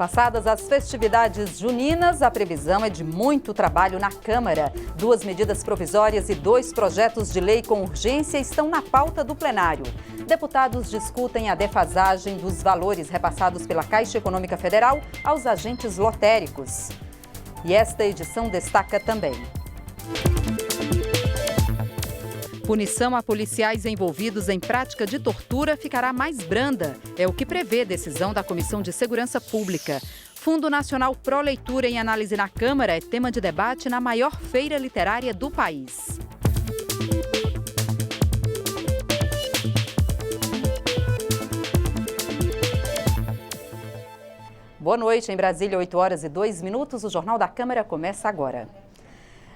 Passadas as festividades juninas, a previsão é de muito trabalho na Câmara. 2 medidas provisórias e 2 projetos de lei com urgência estão na pauta do plenário. Deputados discutem a defasagem dos valores repassados pela Caixa Econômica Federal aos agentes lotéricos. E esta edição destaca também: punição a policiais envolvidos em prática de tortura ficará mais branda. É o que prevê decisão da Comissão de Segurança Pública. Fundo Nacional Pro Leitura em análise na Câmara é tema de debate na maior feira literária do país. Boa noite, em Brasília, 8h02. O Jornal da Câmara começa agora.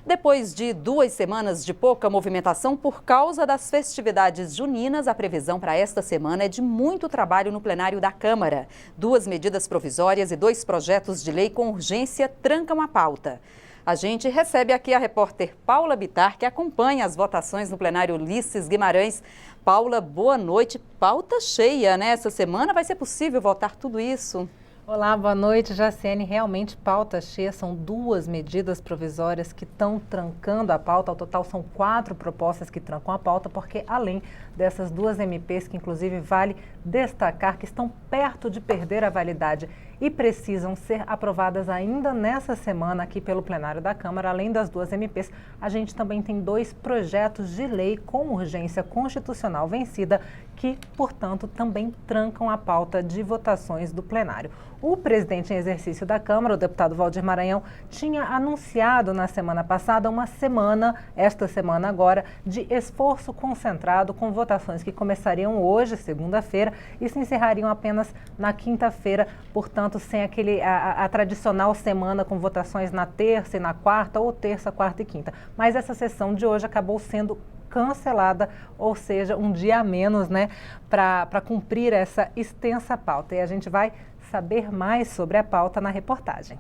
Depois de 2 semanas de pouca movimentação por causa das festividades juninas, a previsão para esta semana é de muito trabalho no plenário da Câmara. 2 medidas provisórias e 2 projetos de lei com urgência trancam a pauta. A gente recebe aqui a repórter Paula Bittar, que acompanha as votações no plenário Ulisses Guimarães. Paula, boa noite. Pauta cheia, né? Essa semana vai ser possível votar tudo isso? Olá, boa noite, Jaciene. Realmente pauta cheia, são 2 medidas provisórias que estão trancando a pauta. Ao total são 4 propostas que trancam a pauta, porque além dessas 2 MPs, que inclusive vale destacar que estão perto de perder a validade e precisam ser aprovadas ainda nessa semana aqui pelo plenário da Câmara, além das 2 MPs, a gente também tem 2 projetos de lei com urgência constitucional vencida, que, portanto, também trancam a pauta de votações do plenário. O presidente em exercício da Câmara, o deputado Waldir Maranhão, tinha anunciado na semana passada uma semana, esta semana agora, de esforço concentrado com votações que começariam hoje, segunda-feira, e se encerrariam apenas na quinta-feira, portanto, sem a tradicional semana com votações na terça e na quarta, ou terça, quarta e quinta. Mas essa sessão de hoje acabou sendo cancelada, ou seja, um dia a menos, né, para cumprir essa extensa pauta. E a gente vai saber mais sobre a pauta na reportagem.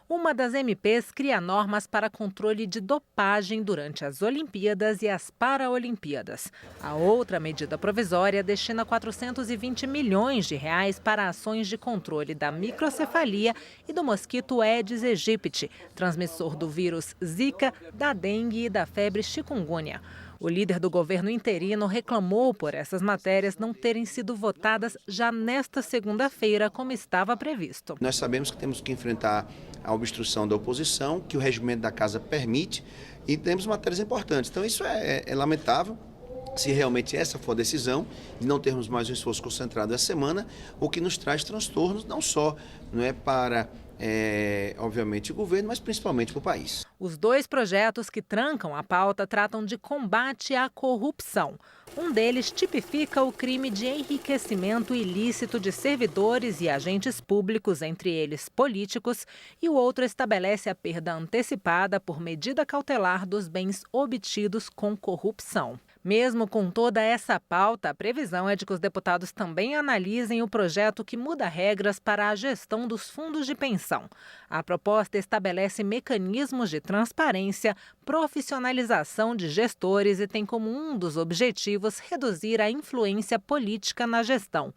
Uma das MPs cria normas para controle de dopagem durante as Olimpíadas e as Paraolimpíadas. A outra medida provisória destina 420 milhões de reais para ações de controle da microcefalia e do mosquito Aedes aegypti, transmissor do vírus Zika, da dengue e da febre chikungunya. O líder do governo interino reclamou por essas matérias não terem sido votadas já nesta segunda-feira, como estava previsto. Nós sabemos que temos que enfrentar a obstrução da oposição, que o regimento da casa permite, e temos matérias importantes. Então isso é lamentável, se realmente essa for a decisão, de não termos mais um esforço concentrado essa semana, o que nos traz transtornos, não só para obviamente o governo, mas principalmente para o país. Os 2 projetos que trancam a pauta tratam de combate à corrupção. Um deles tipifica o crime de enriquecimento ilícito de servidores e agentes públicos, entre eles políticos, e o outro estabelece a perda antecipada por medida cautelar dos bens obtidos com corrupção. Mesmo com toda essa pauta, a previsão é de que os deputados também analisem o projeto que muda regras para a gestão dos fundos de pensão. A proposta estabelece mecanismos de transparência, profissionalização de gestores e tem como um dos objetivos reduzir a influência política na gestão.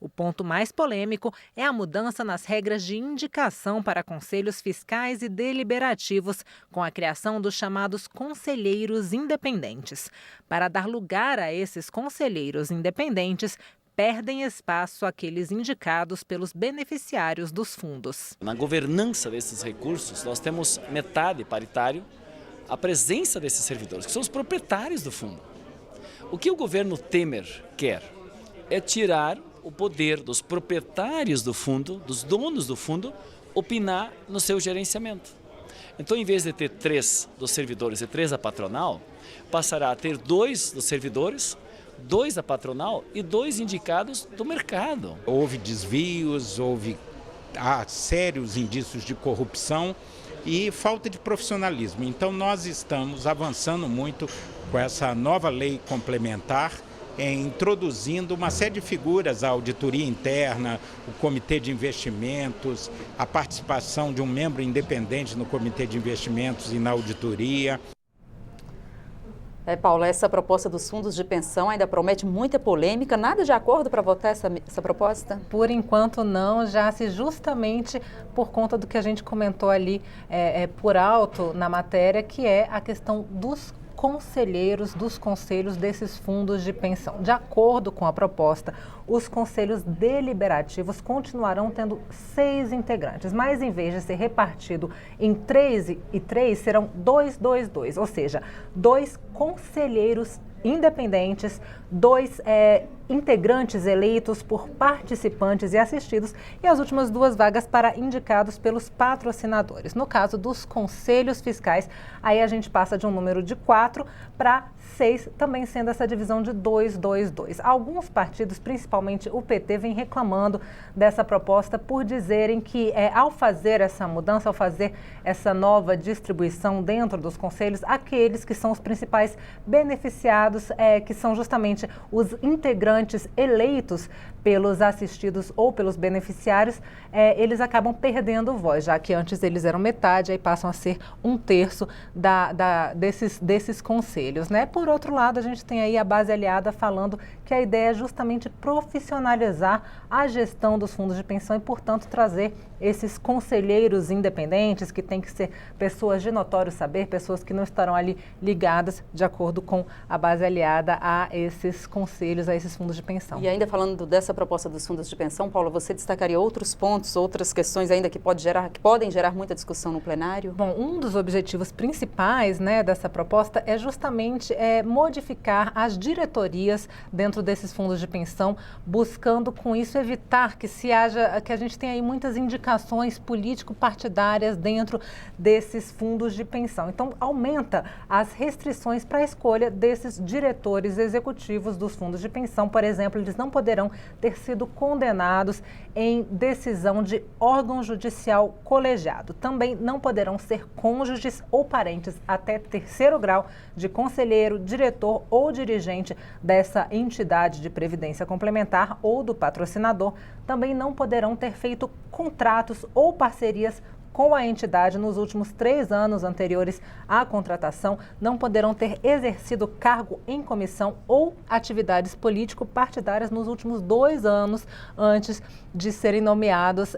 O ponto mais polêmico é a mudança nas regras de indicação para conselhos fiscais e deliberativos, com a criação dos chamados conselheiros independentes. Para dar lugar a esses conselheiros independentes, perdem espaço aqueles indicados pelos beneficiários dos fundos. Na governança desses recursos, nós temos metade paritário, a presença desses servidores, que são os proprietários do fundo. O que o governo Temer quer é tirar o poder dos proprietários do fundo, dos donos do fundo, opinar no seu gerenciamento. Então, em vez de ter 3 dos servidores e 3 da patronal, passará a ter 2 dos servidores, 2 da patronal e 2 indicados do mercado. Houve desvios, há sérios indícios de corrupção e falta de profissionalismo. Então, nós estamos avançando muito com essa nova lei complementar, introduzindo uma série de figuras, a auditoria interna, o comitê de investimentos, a participação de um membro independente no comitê de investimentos e na auditoria. Paula, essa proposta dos fundos de pensão ainda promete muita polêmica. Nada de acordo para votar essa proposta? Por enquanto não, justamente por conta do que a gente comentou ali por alto na matéria, que é a questão dos conselheiros dos conselhos desses fundos de pensão. De acordo com a proposta, os conselhos deliberativos continuarão tendo 6 integrantes, mas em vez de ser repartido em 3 e 3, serão 2, 2, 2, ou seja, 2 conselheiros independentes, 2 integrantes eleitos por participantes e assistidos e as últimas 2 vagas para indicados pelos patrocinadores. No caso dos conselhos fiscais, aí a gente passa de um número de 4 para 6, também sendo essa divisão de 2, 2, 2. Alguns partidos, principalmente o PT, vem reclamando dessa proposta por dizerem que ao fazer essa mudança, ao fazer essa nova distribuição dentro dos conselhos, aqueles que são os principais beneficiados, que são justamente os integrantes eleitos pelos assistidos ou pelos beneficiários, eles acabam perdendo voz, já que antes eles eram metade, aí passam a ser 1/3 desses conselhos, né? Por outro lado, a gente tem aí a base aliada falando que a ideia é justamente profissionalizar a gestão dos fundos de pensão e, portanto, trazer esses conselheiros independentes, que tem que ser pessoas de notório saber, pessoas que não estarão ali ligadas, de acordo com a base aliada, a esses conselhos, a esses fundos de pensão. E ainda falando dessa proposta dos fundos de pensão, Paula, você destacaria outros pontos, outras questões ainda que podem gerar muita discussão no plenário? Bom, um dos objetivos principais, né, dessa proposta é justamente modificar as diretorias dentro desses fundos de pensão, buscando com isso evitar que a gente tenha aí muitas indicações político-partidárias dentro desses fundos de pensão. Então, aumenta as restrições para a escolha desses diretores executivos dos fundos de pensão. Por exemplo, eles não poderão ter sido condenados em decisão de órgão judicial colegiado. Também não poderão ser cônjuges ou parentes até 3º grau de conselheiro, diretor ou dirigente dessa entidade de previdência complementar ou do patrocinador. Também não poderão ter feito contratos ou parcerias com a entidade nos últimos 3 anos anteriores à contratação, não poderão ter exercido cargo em comissão ou atividades político-partidárias nos últimos 2 anos antes de serem nomeados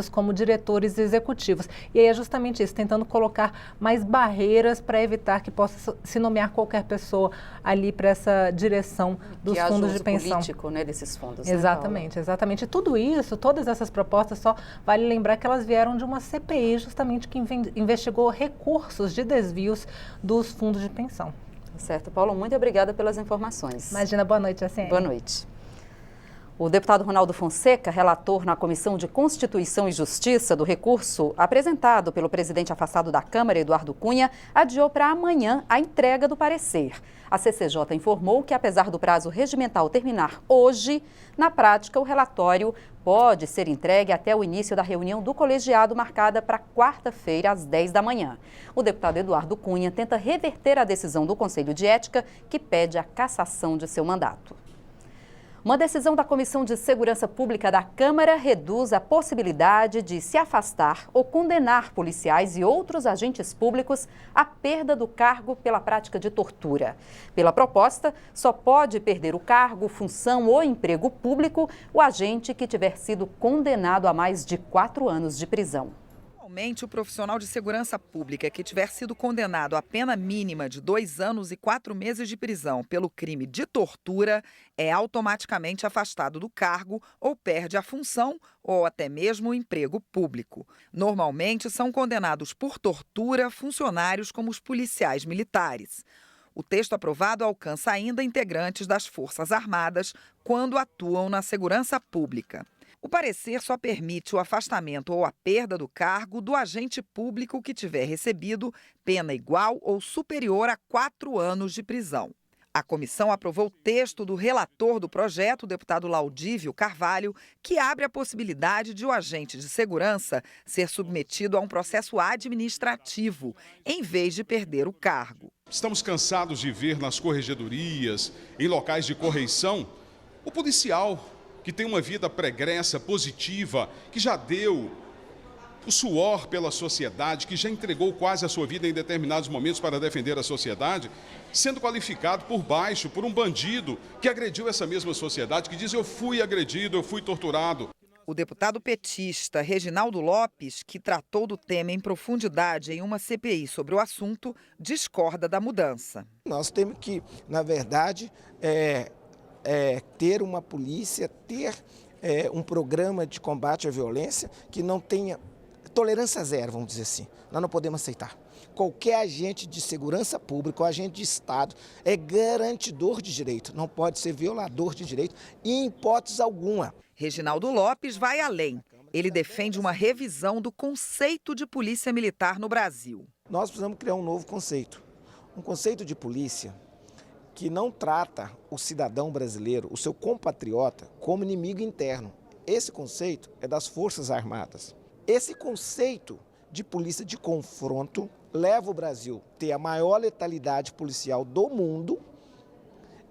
como diretores executivos. E aí é justamente isso, tentando colocar mais barreiras para evitar que possa se nomear qualquer pessoa ali para essa direção dos fundos de pensão. Político, né, desses fundos. Exatamente, exatamente. E tudo isso, todas essas propostas, só vale lembrar que elas vieram de uma CPI justamente que investigou recursos de desvios dos fundos de pensão. Certo, Paulo, muito obrigada pelas informações. Imagina, boa noite, Jaciene. Boa noite. O deputado Ronaldo Fonseca, relator na Comissão de Constituição e Justiça do recurso apresentado pelo presidente afastado da Câmara, Eduardo Cunha, adiou para amanhã a entrega do parecer. A CCJ informou que, apesar do prazo regimental terminar hoje, na prática, o relatório pode ser entregue até o início da reunião do colegiado marcada para quarta-feira, às 10 da manhã. O deputado Eduardo Cunha tenta reverter a decisão do Conselho de Ética, que pede a cassação de seu mandato. Uma decisão da Comissão de Segurança Pública da Câmara reduz a possibilidade de se afastar ou condenar policiais e outros agentes públicos à perda do cargo pela prática de tortura. Pela proposta, só pode perder o cargo, função ou emprego público o agente que tiver sido condenado a mais de 4 anos de prisão. Atualmente, o profissional de segurança pública que tiver sido condenado à pena mínima de 2 anos e 4 meses de prisão pelo crime de tortura é automaticamente afastado do cargo ou perde a função ou até mesmo o emprego público. Normalmente, são condenados por tortura funcionários como os policiais militares. O texto aprovado alcança ainda integrantes das Forças Armadas quando atuam na segurança pública. O parecer só permite o afastamento ou a perda do cargo do agente público que tiver recebido pena igual ou superior a 4 anos de prisão. A comissão aprovou o texto do relator do projeto, o deputado Laudívio Carvalho, que abre a possibilidade de o agente de segurança ser submetido a um processo administrativo, em vez de perder o cargo. Estamos cansados de ver nas corregedorias, em locais de correição, o policial que tem uma vida pregressa, positiva, que já deu o suor pela sociedade, que já entregou quase a sua vida em determinados momentos para defender a sociedade, sendo qualificado por baixo, por um bandido que agrediu essa mesma sociedade, que diz: eu fui agredido, eu fui torturado. O deputado petista Reginaldo Lopes, que tratou do tema em profundidade em uma CPI sobre o assunto, discorda da mudança. Nós temos que, na verdade, ter uma polícia, ter um programa de combate à violência que não tenha tolerância zero, vamos dizer assim. Nós não podemos aceitar. Qualquer agente de segurança pública, ou agente de Estado, é garantidor de direito, não pode ser violador de direito em hipótese alguma. Reginaldo Lopes vai além. Ele defende uma revisão do conceito de polícia militar no Brasil. Nós precisamos criar um novo conceito. Um conceito de polícia que não trata o cidadão brasileiro, o seu compatriota, como inimigo interno. Esse conceito é das Forças Armadas. Esse conceito de polícia de confronto leva o Brasil a ter a maior letalidade policial do mundo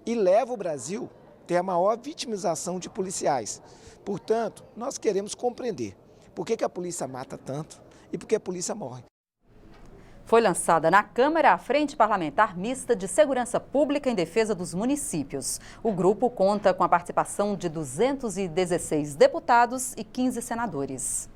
e leva o Brasil a ter a maior vitimização de policiais. Portanto, nós queremos compreender por que a polícia mata tanto e por que a polícia morre. Foi lançada na Câmara a Frente Parlamentar Mista de Segurança Pública em Defesa dos Municípios. O grupo conta com a participação de 216 deputados e 15 senadores.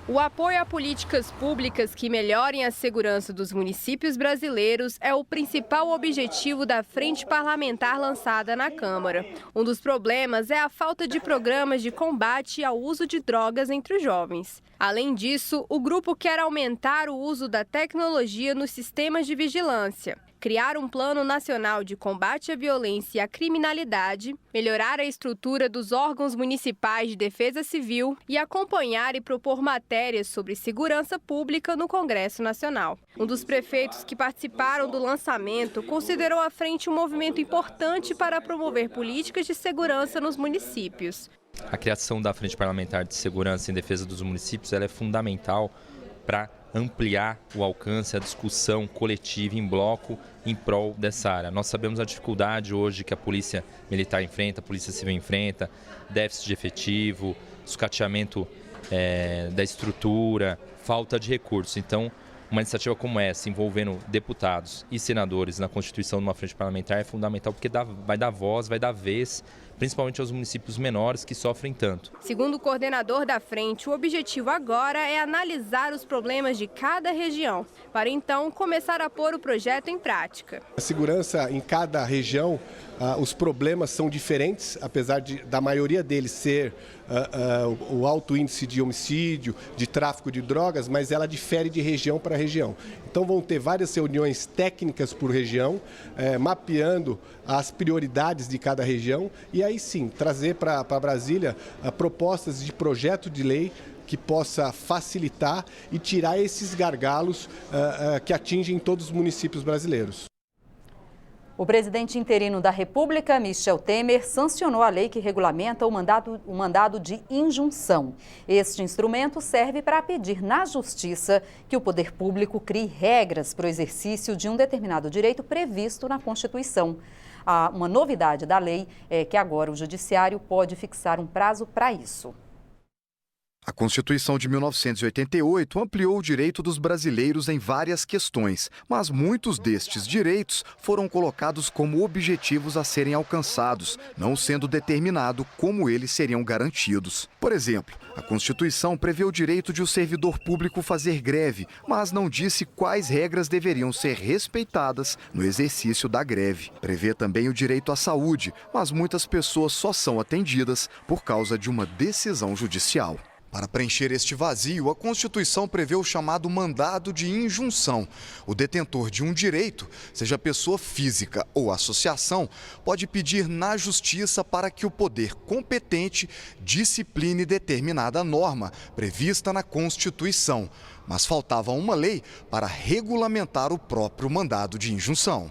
O apoio a políticas públicas que melhorem a segurança dos municípios brasileiros é o principal objetivo da Frente Parlamentar lançada na Câmara. Um dos problemas é a falta de programas de combate ao uso de drogas entre os jovens. Além disso, o grupo quer aumentar o uso da tecnologia nos sistemas de vigilância, criar um plano nacional de combate à violência e à criminalidade, melhorar a estrutura dos órgãos municipais de defesa civil e acompanhar e propor matérias sobre segurança pública no Congresso Nacional. Um dos prefeitos que participaram do lançamento considerou a frente um movimento importante para promover políticas de segurança nos municípios. A criação da Frente Parlamentar de Segurança em Defesa dos Municípios ela é fundamental para ampliar o alcance, a discussão coletiva em bloco em prol dessa área. Nós sabemos a dificuldade hoje que a Polícia Militar enfrenta, a Polícia Civil enfrenta, déficit de efetivo, sucateamento da estrutura, falta de recursos. Então, uma iniciativa como essa, envolvendo deputados e senadores na constituição de uma frente parlamentar, é fundamental porque vai dar voz, vai dar vez, principalmente aos municípios menores que sofrem tanto. Segundo o coordenador da frente, o objetivo agora é analisar os problemas de cada região, para então começar a pôr o projeto em prática. A segurança em cada região, os problemas são diferentes, apesar da maioria deles ser o alto índice de homicídio, de tráfico de drogas, mas ela difere de região para região. Então vão ter várias reuniões técnicas por região, mapeando as prioridades de cada região e aí sim trazer para Brasília propostas de projeto de lei que possa facilitar e tirar esses gargalos que atingem todos os municípios brasileiros. O presidente interino da República, Michel Temer, sancionou a lei que regulamenta o mandado de injunção. Este instrumento serve para pedir na Justiça que o poder público crie regras para o exercício de um determinado direito previsto na Constituição. Uma novidade da lei é que agora o Judiciário pode fixar um prazo para isso. A Constituição de 1988 ampliou o direito dos brasileiros em várias questões, mas muitos destes direitos foram colocados como objetivos a serem alcançados, não sendo determinado como eles seriam garantidos. Por exemplo, a Constituição prevê o direito de o servidor público fazer greve, mas não disse quais regras deveriam ser respeitadas no exercício da greve. Prevê também o direito à saúde, mas muitas pessoas só são atendidas por causa de uma decisão judicial. Para preencher este vazio, a Constituição prevê o chamado mandado de injunção. O detentor de um direito, seja pessoa física ou associação, pode pedir na Justiça para que o poder competente discipline determinada norma prevista na Constituição. Mas faltava uma lei para regulamentar o próprio mandado de injunção.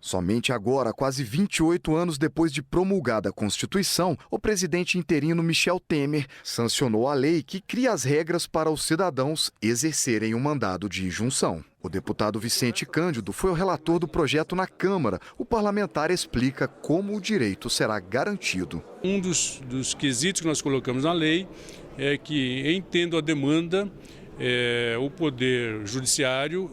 Somente agora, quase 28 anos depois de promulgada a Constituição, o presidente interino Michel Temer sancionou a lei que cria as regras para os cidadãos exercerem o mandado de injunção. O deputado Vicente Cândido foi o relator do projeto na Câmara. O parlamentar explica como o direito será garantido. Um dos quesitos que nós colocamos na lei é que, em tendo a demanda, o Poder Judiciário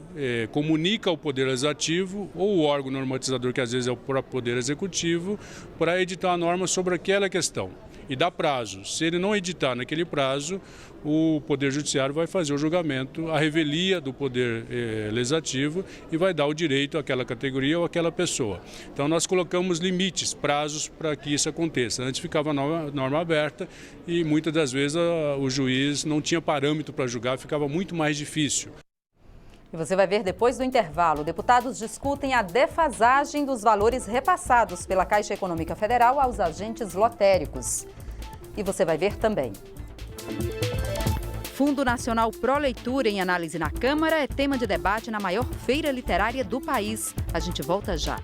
comunica ao Poder Legislativo ou o órgão normatizador, que às vezes é o próprio Poder Executivo, para editar a norma sobre aquela questão e dá prazo. Se ele não editar naquele prazo, o Poder Judiciário vai fazer o julgamento, a revelia do Poder Legislativo e vai dar o direito àquela categoria ou àquela pessoa. Então nós colocamos limites, prazos para que isso aconteça. Antes ficava a norma aberta e muitas das vezes o juiz não tinha parâmetro para julgar, ficava muito mais difícil. E você vai ver depois do intervalo, deputados discutem a defasagem dos valores repassados pela Caixa Econômica Federal aos agentes lotéricos. E você vai ver também. Fundo Nacional Pro Leitura em análise na Câmara é tema de debate na maior feira literária do país. A gente volta já.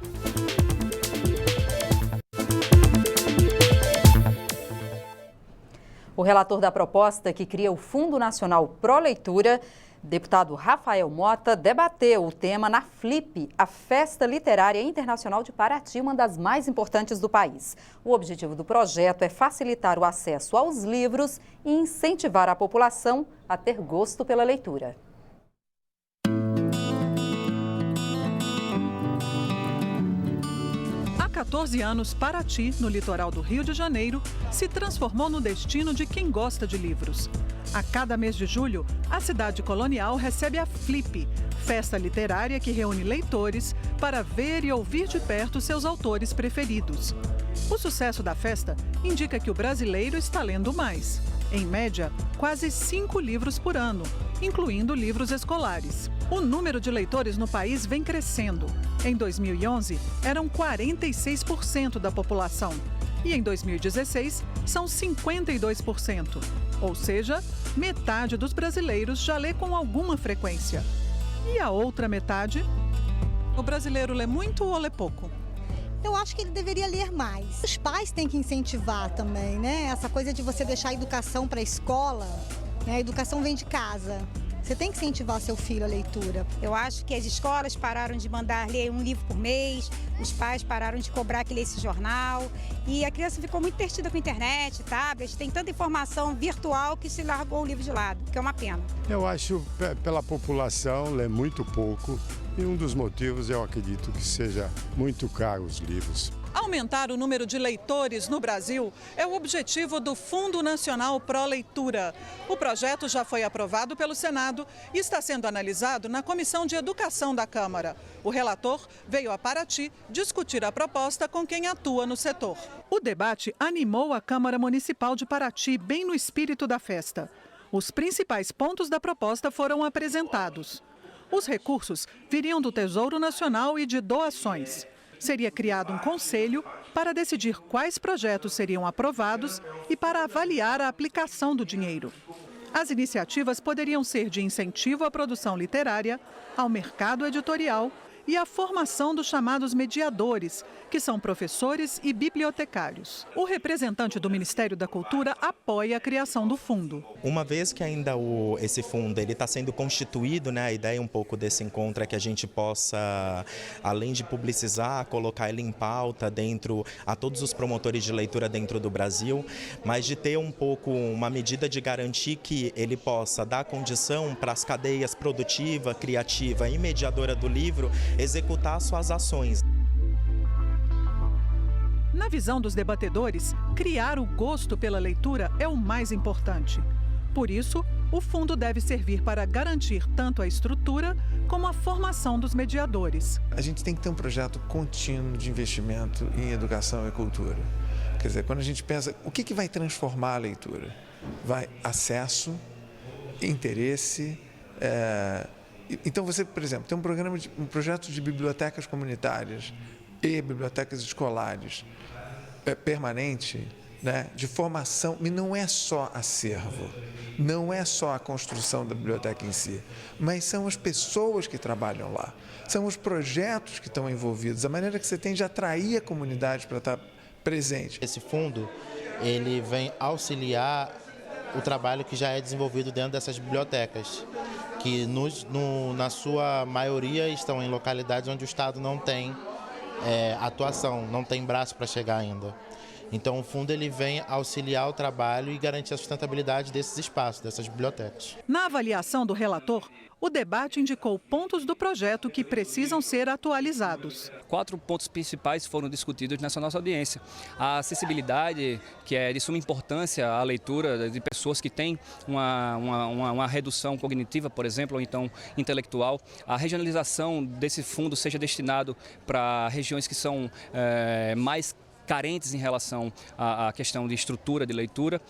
O relator da proposta que cria o Fundo Nacional Pro Leitura, deputado Rafael Mota, debateu o tema na FLIP, a Festa Literária Internacional de Paraty, uma das mais importantes do país. O objetivo do projeto é facilitar o acesso aos livros e incentivar a população a ter gosto pela leitura. Há 14 anos, Paraty, no litoral do Rio de Janeiro, se transformou no destino de quem gosta de livros. A cada mês de julho, a cidade colonial recebe a FLIP, festa literária que reúne leitores para ver e ouvir de perto seus autores preferidos. O sucesso da festa indica que o brasileiro está lendo mais. Em média, quase 5 livros por ano, incluindo livros escolares. O número de leitores no país vem crescendo. Em 2011, eram 46% da população. E em 2016, são 52%. Ou seja, metade dos brasileiros já lê com alguma frequência. E a outra metade? O brasileiro lê muito ou lê pouco? Eu acho que ele deveria ler mais. Os pais têm que incentivar também, né? Essa coisa de você deixar a educação para a escola, né? A educação vem de casa. Você tem que incentivar seu filho à leitura. Eu acho que as escolas pararam de mandar ler um livro por mês, os pais pararam de cobrar que lesse jornal e a criança ficou muito perdida com a internet, tablet, tem tanta informação virtual que se largou o livro de lado, que é uma pena. Eu acho pela população lê muito pouco e um dos motivos eu acredito que seja muito caro os livros. Aumentar o número de leitores no Brasil é o objetivo do Fundo Nacional Pro Leitura. O projeto já foi aprovado pelo Senado e está sendo analisado na Comissão de Educação da Câmara. O relator veio a Paraty discutir a proposta com quem atua no setor. O debate animou a Câmara Municipal de Paraty, bem no espírito da festa. Os principais pontos da proposta foram apresentados. Os recursos viriam do Tesouro Nacional e de doações. Seria criado um conselho para decidir quais projetos seriam aprovados e para avaliar a aplicação do dinheiro. As iniciativas poderiam ser de incentivo à produção literária, ao mercado editorial e à formação dos chamados mediadores, que são professores e bibliotecários. O representante do Ministério da Cultura apoia a criação do fundo. Uma vez que ainda esse fundo está sendo constituído, né, a ideia um pouco desse encontro é que a gente possa, além de publicizar, colocar ele em pauta dentro a todos os promotores de leitura dentro do Brasil, mas de ter um pouco uma medida de garantir que ele possa dar condição para as cadeias produtiva, criativa e mediadora do livro executar suas ações. Na visão dos debatedores, criar o gosto pela leitura é o mais importante. Por isso, o fundo deve servir para garantir tanto a estrutura como a formação dos mediadores. A gente tem que ter um projeto contínuo de investimento em educação e cultura. Quer dizer, quando a gente pensa, o que vai transformar a leitura? Vai acesso, interesse. Então você, por exemplo, tem um projeto de bibliotecas comunitárias e bibliotecas escolares permanente, né, de formação, e não é só acervo, não é só a construção da biblioteca em si, mas são as pessoas que trabalham lá, são os projetos que estão envolvidos, a maneira que você tem de atrair a comunidade para estar presente. Esse fundo, ele vem auxiliar o trabalho que já é desenvolvido dentro dessas bibliotecas, que na sua maioria estão em localidades onde o Estado não tem atuação, não tem braço para chegar ainda. Então, o fundo ele vem auxiliar o trabalho e garantir a sustentabilidade desses espaços, dessas bibliotecas. Na avaliação do relator, o debate indicou pontos do projeto que precisam ser atualizados. 4 pontos principais foram discutidos nessa nossa audiência. A acessibilidade, que é de suma importância à leitura de pessoas que têm uma redução cognitiva, por exemplo, ou então intelectual. A regionalização desse fundo seja destinado para regiões que são mais carentes em relação à questão de estrutura de leitura,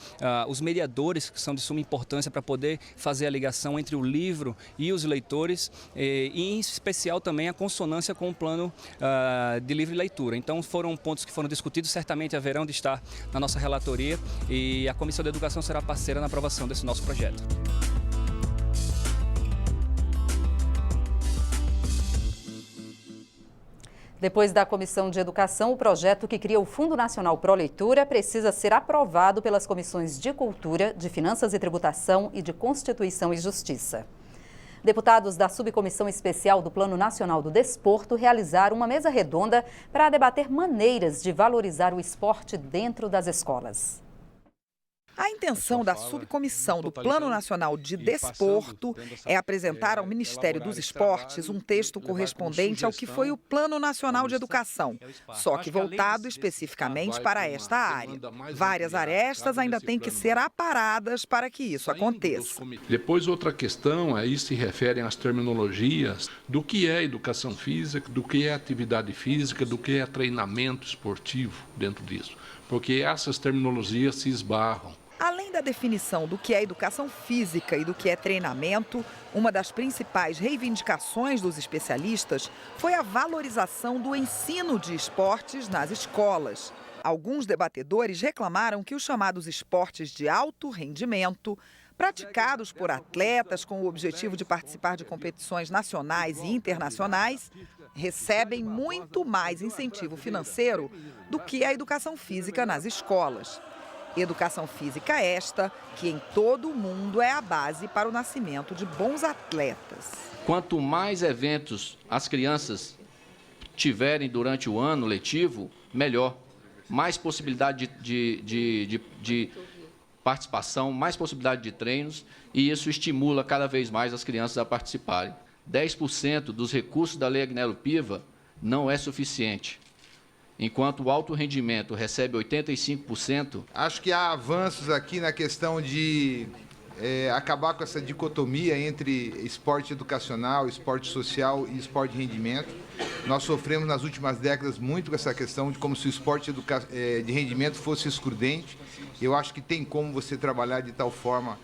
os mediadores, que são de suma importância para poder fazer a ligação entre o livro e os leitores, e em especial também a consonância com o plano de livre leitura. Então foram pontos que foram discutidos, certamente haverão de estar na nossa relatoria e a Comissão de Educação será parceira na aprovação desse nosso projeto. Depois da Comissão de Educação, o projeto que cria o Fundo Nacional Pro Leitura precisa ser aprovado pelas comissões de Cultura, de Finanças e Tributação e de Constituição e Justiça. Deputados da Subcomissão Especial do Plano Nacional do Desporto realizaram uma mesa redonda para debater maneiras de valorizar o esporte dentro das escolas. A intenção da subcomissão do Plano Nacional de Desporto é apresentar ao Ministério dos Esportes um texto correspondente ao que foi o Plano Nacional de Educação, só que voltado especificamente para esta área. Várias arestas ainda têm que ser aparadas para que isso aconteça. Depois, outra questão, aí se referem às terminologias do que é educação física, do que é atividade física, do que é treinamento esportivo dentro disso, porque essas terminologias se esbarram. Além da definição do que é educação física e do que é treinamento, uma das principais reivindicações dos especialistas foi a valorização do ensino de esportes nas escolas. Alguns debatedores reclamaram que os chamados esportes de alto rendimento, praticados por atletas com o objetivo de participar de competições nacionais e internacionais, recebem muito mais incentivo financeiro do que a educação física nas escolas. Educação física esta, que em todo o mundo é a base para o nascimento de bons atletas. Quanto mais eventos as crianças tiverem durante o ano letivo, melhor. Mais possibilidade de participação, mais possibilidade de treinos, e isso estimula cada vez mais as crianças a participarem. 10% dos recursos da Lei Agnello Piva não é suficiente. Enquanto o alto rendimento recebe 85%. Acho que há avanços aqui na questão de acabar com essa dicotomia entre esporte educacional, esporte social e esporte de rendimento. Nós sofremos nas últimas décadas muito com essa questão de como se o esporte de rendimento fosse excludente. Eu acho que tem como você trabalhar de tal forma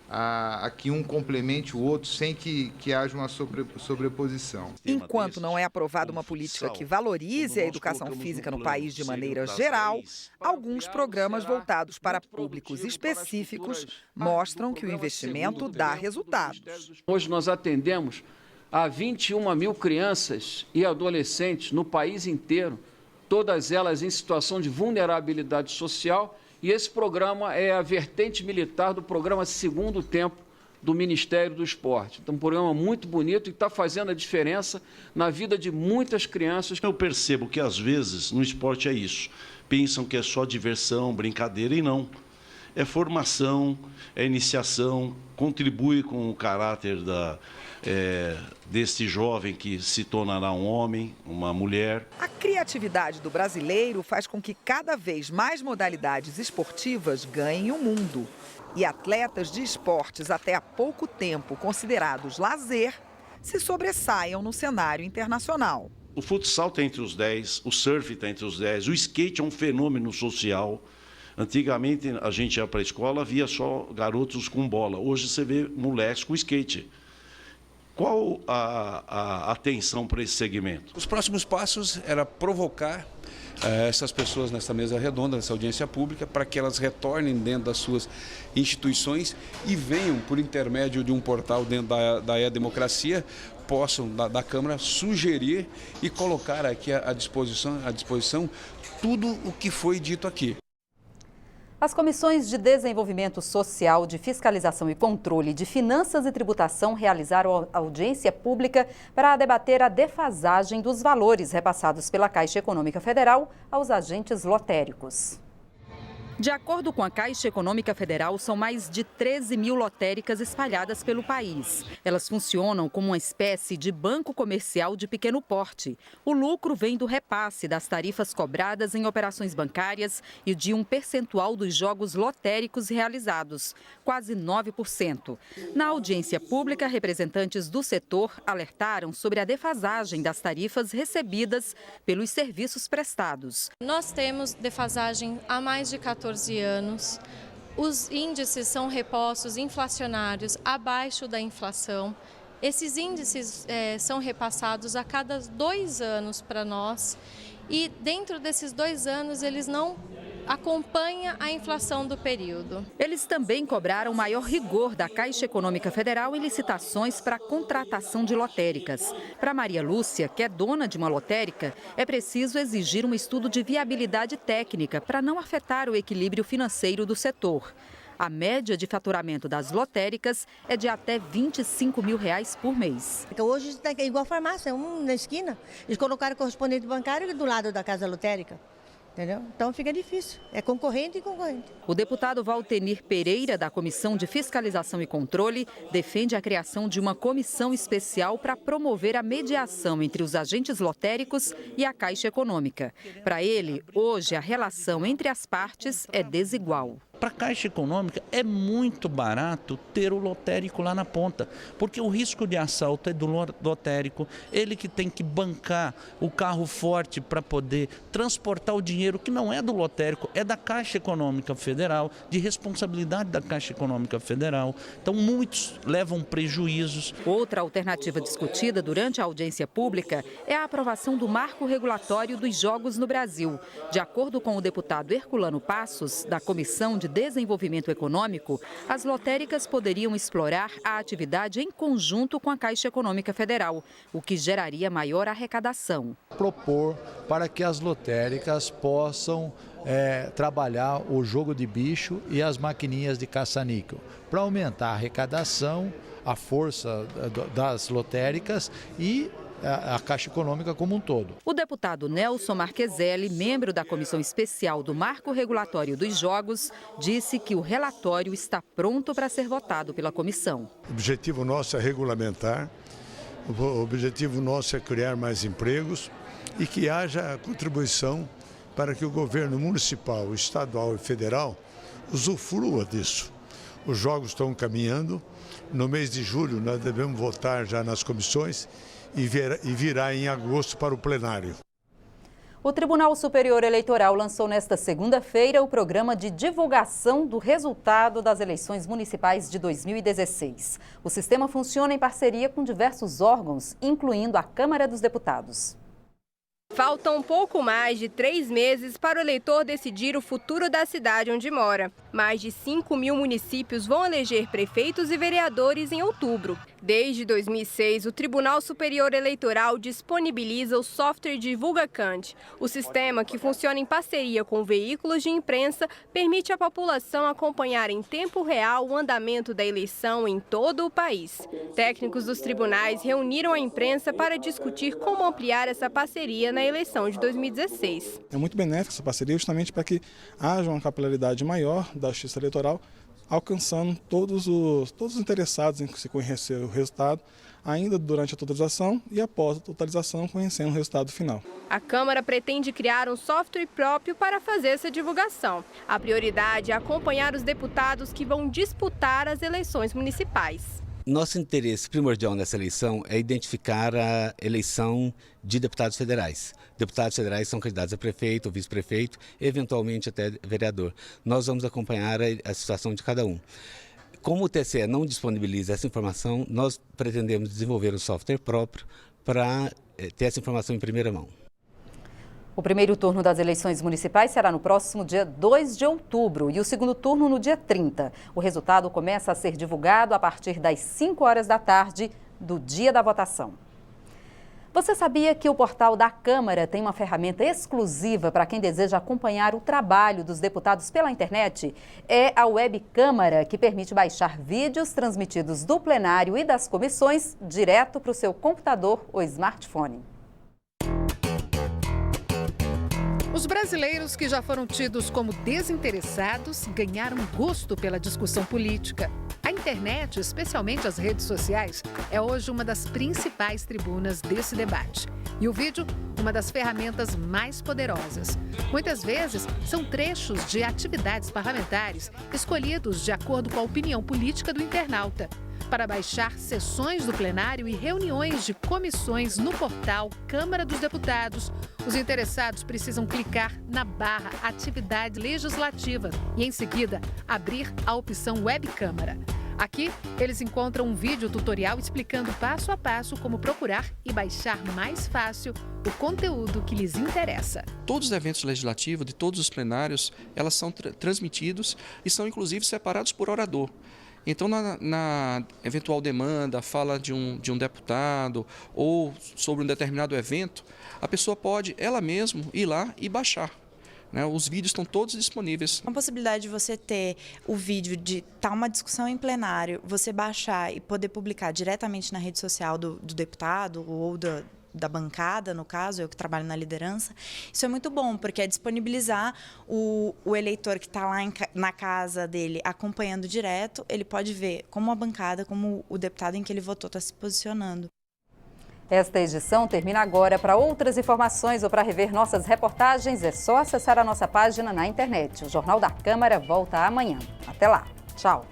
a que um complemente o outro sem que haja uma sobreposição. Enquanto não é aprovada uma política que valorize a educação física no país de maneira geral, alguns programas voltados para públicos específicos mostram que o investimento dá resultados. Hoje nós atendemos a 21 mil crianças e adolescentes no país inteiro, todas elas em situação de vulnerabilidade social. E esse programa é a vertente militar do programa Segundo Tempo do Ministério do Esporte. Então, um programa muito bonito e está fazendo a diferença na vida de muitas crianças. Eu percebo que, às vezes, no esporte é isso. Pensam que é só diversão, brincadeira, e não. É formação, é iniciação, contribui com o caráter desse jovem que se tornará um homem, uma mulher. A criatividade do brasileiro faz com que cada vez mais modalidades esportivas ganhem o mundo. E atletas de esportes até há pouco tempo considerados lazer se sobressaiam no cenário internacional. O futsal está entre os 10, o surf está entre os 10, o skate é um fenômeno social. Antigamente a gente ia para a escola, via só garotos com bola. Hoje você vê moleques com skate. Qual a atenção para esse segmento? Os próximos passos era provocar essas pessoas nessa mesa redonda, nessa audiência pública, para que elas retornem dentro das suas instituições e venham, por intermédio de um portal dentro da E-Democracia, possam, da Câmara, sugerir e colocar aqui à disposição tudo o que foi dito aqui. As comissões de Desenvolvimento Social, de Fiscalização e Controle, de Finanças e Tributação realizaram audiência pública para debater a defasagem dos valores repassados pela Caixa Econômica Federal aos agentes lotéricos. De acordo com a Caixa Econômica Federal, são mais de 13 mil lotéricas espalhadas pelo país. Elas funcionam como uma espécie de banco comercial de pequeno porte. O lucro vem do repasse das tarifas cobradas em operações bancárias e de um percentual dos jogos lotéricos realizados, quase 9%. Na audiência pública, representantes do setor alertaram sobre a defasagem das tarifas recebidas pelos serviços prestados. Nós temos defasagem há mais de 14 anos, os índices são repostos inflacionários abaixo da inflação. Esses índices são repassados a cada 2 anos para nós e dentro desses 2 anos eles não acompanham a inflação do período. Eles também cobraram maior rigor da Caixa Econômica Federal em licitações para a contratação de lotéricas. Para Maria Lúcia, que é dona de uma lotérica, é preciso exigir um estudo de viabilidade técnica para não afetar o equilíbrio financeiro do setor. A média de faturamento das lotéricas é de até R$25 mil por mês. Hoje está igual farmácia, na esquina. Eles colocaram correspondente bancário do lado da casa lotérica. Entendeu? Então fica difícil, é concorrente e concorrente. O deputado Valtenir Pereira, da Comissão de Fiscalização e Controle, defende a criação de uma comissão especial para promover a mediação entre os agentes lotéricos e a Caixa Econômica. Para ele, hoje a relação entre as partes é desigual. Para a Caixa Econômica é muito barato ter o lotérico lá na ponta, porque o risco de assalto é do lotérico, ele que tem que bancar o carro forte para poder transportar o dinheiro que não é do lotérico, é da Caixa Econômica Federal, de responsabilidade da Caixa Econômica Federal. Então muitos levam prejuízos. Outra alternativa discutida durante a audiência pública é a aprovação do marco regulatório dos jogos no Brasil. De acordo com o deputado Herculano Passos, da Comissão de Desenvolvimento Econômico, as lotéricas poderiam explorar a atividade em conjunto com a Caixa Econômica Federal, o que geraria maior arrecadação. Propor para que as lotéricas possam trabalhar o jogo de bicho e as maquininhas de caça-níquel, para aumentar a arrecadação, a força das lotéricas e a Caixa Econômica como um todo. O deputado Nelson Marqueselli, membro da Comissão Especial do Marco Regulatório dos Jogos, disse que o relatório está pronto para ser votado pela comissão. O objetivo nosso é regulamentar, o objetivo nosso é criar mais empregos e que haja contribuição para que o governo municipal, estadual e federal usufrua disso. Os jogos estão caminhando, no mês de julho nós devemos votar já nas comissões e virá em agosto para o plenário. O Tribunal Superior Eleitoral lançou nesta segunda-feira o programa de divulgação do resultado das eleições municipais de 2016. O sistema funciona em parceria com diversos órgãos, incluindo a Câmara dos Deputados. Faltam um pouco mais de 3 meses para o eleitor decidir o futuro da cidade onde mora. Mais de 5 mil municípios vão eleger prefeitos e vereadores em outubro. Desde 2006, o Tribunal Superior Eleitoral disponibiliza o software DivulgaCand. O sistema, que funciona em parceria com veículos de imprensa, permite à população acompanhar em tempo real o andamento da eleição em todo o país. Técnicos dos tribunais reuniram a imprensa para discutir como ampliar essa parceria na eleição de 2016. É muito benéfica essa parceria justamente para que haja uma capilaridade maior da Justiça Eleitoral, alcançando todos os interessados em se conhecer o resultado, ainda durante a totalização e após a totalização, conhecendo o resultado final. A Câmara pretende criar um software próprio para fazer essa divulgação. A prioridade é acompanhar os deputados que vão disputar as eleições municipais. Nosso interesse primordial nessa eleição é identificar a eleição de deputados federais. Deputados federais são candidatos a prefeito, vice-prefeito, eventualmente até vereador. Nós vamos acompanhar a situação de cada um. Como o TSE não disponibiliza essa informação, nós pretendemos desenvolver um software próprio para ter essa informação em primeira mão. O primeiro turno das eleições municipais será no próximo dia 2 de outubro e o segundo turno no dia 30. O resultado começa a ser divulgado a partir das 5 horas da tarde do dia da votação. Você sabia que o portal da Câmara tem uma ferramenta exclusiva para quem deseja acompanhar o trabalho dos deputados pela internet? É a Web Câmara, que permite baixar vídeos transmitidos do plenário e das comissões direto para o seu computador ou smartphone. Os brasileiros que já foram tidos como desinteressados ganharam gosto pela discussão política. A internet, especialmente as redes sociais, é hoje uma das principais tribunas desse debate. E o vídeo, uma das ferramentas mais poderosas. Muitas vezes, são trechos de atividades parlamentares escolhidos de acordo com a opinião política do internauta. Para baixar sessões do plenário e reuniões de comissões no portal Câmara dos Deputados, os interessados precisam clicar na barra Atividade Legislativa e, em seguida, abrir a opção Web Câmara. Aqui, eles encontram um vídeo tutorial explicando passo a passo como procurar e baixar mais fácil o conteúdo que lhes interessa. Todos os eventos legislativos de todos os plenários, elas são transmitidos e são inclusive separados por orador. Então, na eventual demanda, fala de um deputado ou sobre um determinado evento, a pessoa pode, ela mesma, ir lá e baixar. Os vídeos estão todos disponíveis. A possibilidade de você ter o vídeo de estar uma discussão em plenário, você baixar e poder publicar diretamente na rede social do deputado ou da bancada, no caso, eu que trabalho na liderança, isso é muito bom, porque é disponibilizar o eleitor que está lá na casa dele acompanhando direto, ele pode ver como a bancada, como o deputado em que ele votou está se posicionando. Esta edição termina agora. Para outras informações ou para rever nossas reportagens, é só acessar a nossa página na internet. O Jornal da Câmara volta amanhã. Até lá. Tchau.